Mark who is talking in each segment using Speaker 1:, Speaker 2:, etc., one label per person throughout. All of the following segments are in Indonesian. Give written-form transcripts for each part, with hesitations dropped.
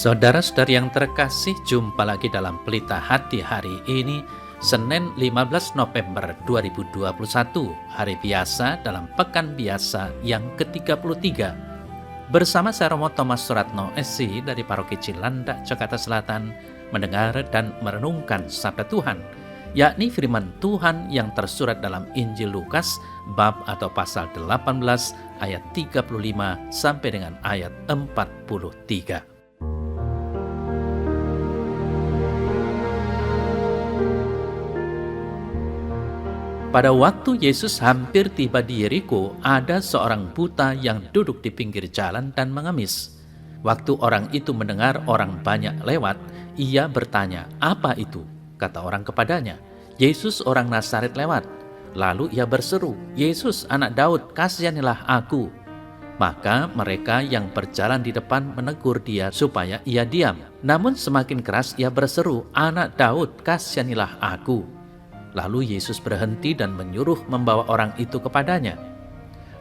Speaker 1: Saudara-saudari yang terkasih, jumpa lagi dalam Pelita Hati hari ini, Senin 15 November 2021, hari biasa dalam Pekan Biasa yang ke-33. Bersama saya Romo Thomas Suratno SC dari Paroki Cilandak, Jakarta Selatan, mendengar dan merenungkan Sabda Tuhan, yakni firman Tuhan yang tersurat dalam Injil Lukas, bab atau pasal 18 ayat 35 sampai dengan ayat 43. Pada waktu Yesus hampir tiba di Yeriko, ada seorang buta yang duduk di pinggir jalan dan mengemis. Waktu orang itu mendengar orang banyak lewat, ia bertanya, "Apa itu?" Kata orang kepadanya, "Yesus orang Nazaret lewat." Lalu ia berseru, "Yesus anak Daud, kasihanilah aku." Maka mereka yang berjalan di depan menegur dia supaya ia diam. Namun semakin keras ia berseru, "Anak Daud, kasihanilah aku." Lalu Yesus berhenti dan menyuruh membawa orang itu kepadanya.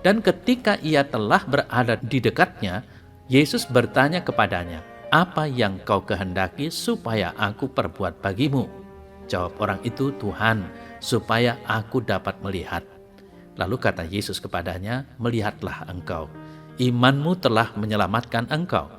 Speaker 1: Dan ketika ia telah berada di dekatnya, Yesus bertanya kepadanya, "Apa yang kau kehendaki supaya aku perbuat bagimu?" Jawab orang itu, "Tuhan, supaya aku dapat melihat." Lalu kata Yesus kepadanya, "Melihatlah engkau, imanmu telah menyelamatkan engkau."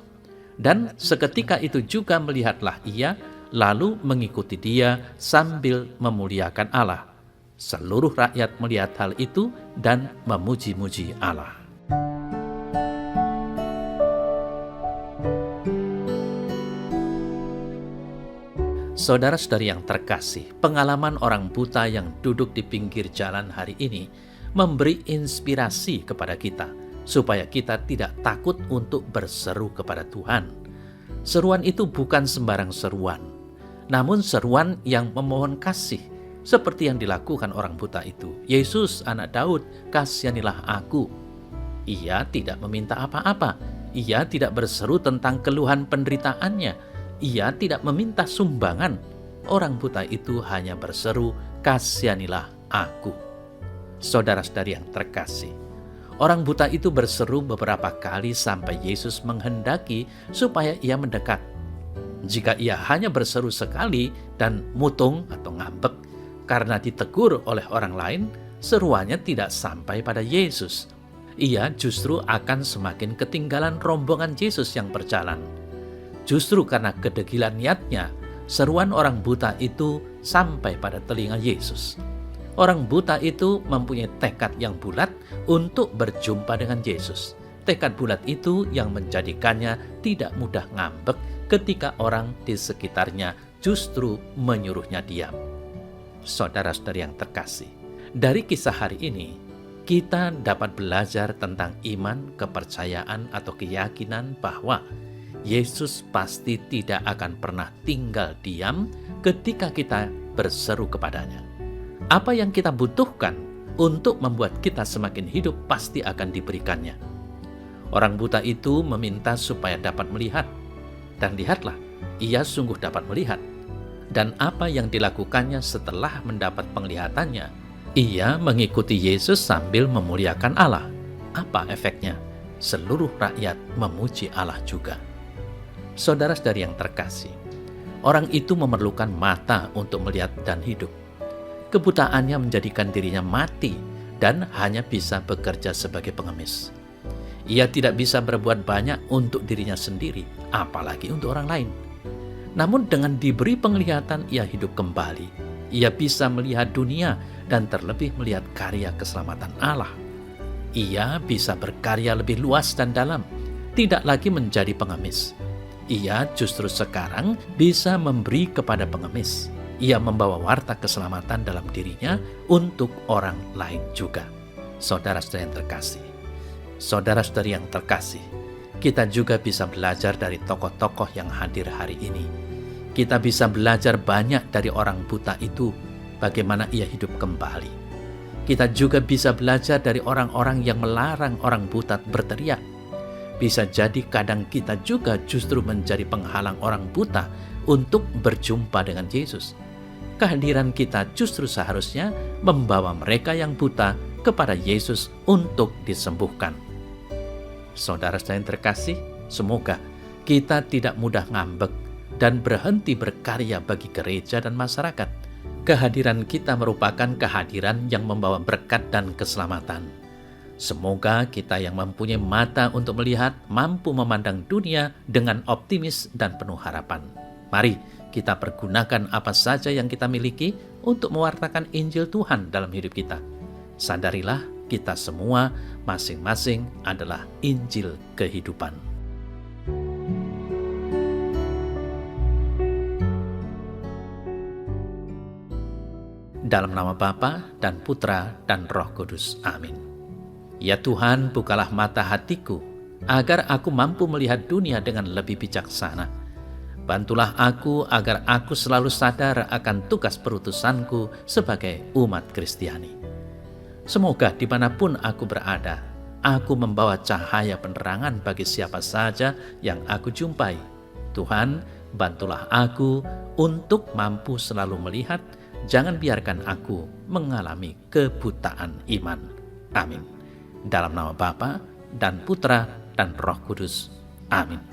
Speaker 1: Dan seketika itu juga melihatlah ia, lalu mengikuti dia sambil memuliakan Allah. Seluruh rakyat melihat hal itu dan memuji-muji Allah. Saudara-saudari yang terkasih, pengalaman orang buta yang duduk di pinggir jalan hari ini memberi inspirasi kepada kita, supaya kita tidak takut untuk berseru kepada Tuhan. Seruan itu bukan sembarang seruan, namun seruan yang memohon kasih, seperti yang dilakukan orang buta itu. "Yesus anak Daud, kasihanilah aku." Ia tidak meminta apa-apa. Ia tidak berseru tentang keluhan penderitaannya. Ia tidak meminta sumbangan. Orang buta itu hanya berseru, "Kasihanilah aku." Saudara-saudari yang terkasih, orang buta itu berseru beberapa kali sampai Yesus menghendaki supaya ia mendekat. Jika ia hanya berseru sekali dan mutung atau ngambek karena ditegur oleh orang lain, seruannya tidak sampai pada Yesus. Ia justru akan semakin ketinggalan rombongan Yesus yang berjalan. Justru karena kedegilan niatnya, seruan orang buta itu sampai pada telinga Yesus. Orang buta itu mempunyai tekad yang bulat untuk berjumpa dengan Yesus. Tekad bulat itu yang menjadikannya tidak mudah ngambek ketika orang di sekitarnya justru menyuruhnya diam. Saudara-saudari yang terkasih, dari kisah hari ini, kita dapat belajar tentang iman, kepercayaan, atau keyakinan bahwa Yesus pasti tidak akan pernah tinggal diam ketika kita berseru kepadanya. Apa yang kita butuhkan untuk membuat kita semakin hidup pasti akan diberikannya. Orang buta itu meminta supaya dapat melihat. Dan lihatlah, ia sungguh dapat melihat. Dan apa yang dilakukannya setelah mendapat penglihatannya? Ia mengikuti Yesus sambil memuliakan Allah. Apa efeknya? Seluruh rakyat memuji Allah juga. Saudara-saudari yang terkasih, orang itu memerlukan mata untuk melihat dan hidup. Kebutaannya menjadikan dirinya mati dan hanya bisa bekerja sebagai pengemis. Ia tidak bisa berbuat banyak untuk dirinya sendiri, apalagi untuk orang lain. Namun dengan diberi penglihatan, ia hidup kembali. Ia bisa melihat dunia dan terlebih melihat karya keselamatan Allah. Ia bisa berkarya lebih luas dan dalam, tidak lagi menjadi pengemis. Ia justru sekarang bisa memberi kepada pengemis. Ia membawa warta keselamatan dalam dirinya untuk orang lain juga. Saudara-saudari yang terkasih, saudara-saudari yang terkasih, kita juga bisa belajar dari tokoh-tokoh yang hadir hari ini. Kita bisa belajar banyak dari orang buta itu, bagaimana ia hidup kembali. Kita juga bisa belajar dari orang-orang yang melarang orang buta berteriak. Bisa jadi kadang kita juga justru menjadi penghalang orang buta untuk berjumpa dengan Yesus. Kehadiran kita justru seharusnya membawa mereka yang buta kepada Yesus untuk disembuhkan. Saudara-saudara yang terkasih, semoga kita tidak mudah ngambek dan berhenti berkarya bagi gereja dan masyarakat. Kehadiran kita merupakan kehadiran yang membawa berkat dan keselamatan. Semoga kita yang mempunyai mata untuk melihat mampu memandang dunia dengan optimis dan penuh harapan. Mari kita pergunakan apa saja yang kita miliki untuk mewartakan Injil Tuhan dalam hidup kita. Sadarilah kita semua masing-masing adalah Injil kehidupan. Dalam nama Bapa dan Putra dan Roh Kudus. Amin. Ya Tuhan, bukalah mata hatiku, agar aku mampu melihat dunia dengan lebih bijaksana. Bantulah aku agar aku selalu sadar akan tugas perutusanku sebagai umat Kristiani. Semoga dimanapun aku berada, aku membawa cahaya penerangan bagi siapa saja yang aku jumpai. Tuhan, bantulah aku untuk mampu selalu melihat. Jangan biarkan aku mengalami kebutaan iman. Amin. Dalam nama Bapa dan Putra dan Roh Kudus. Amin.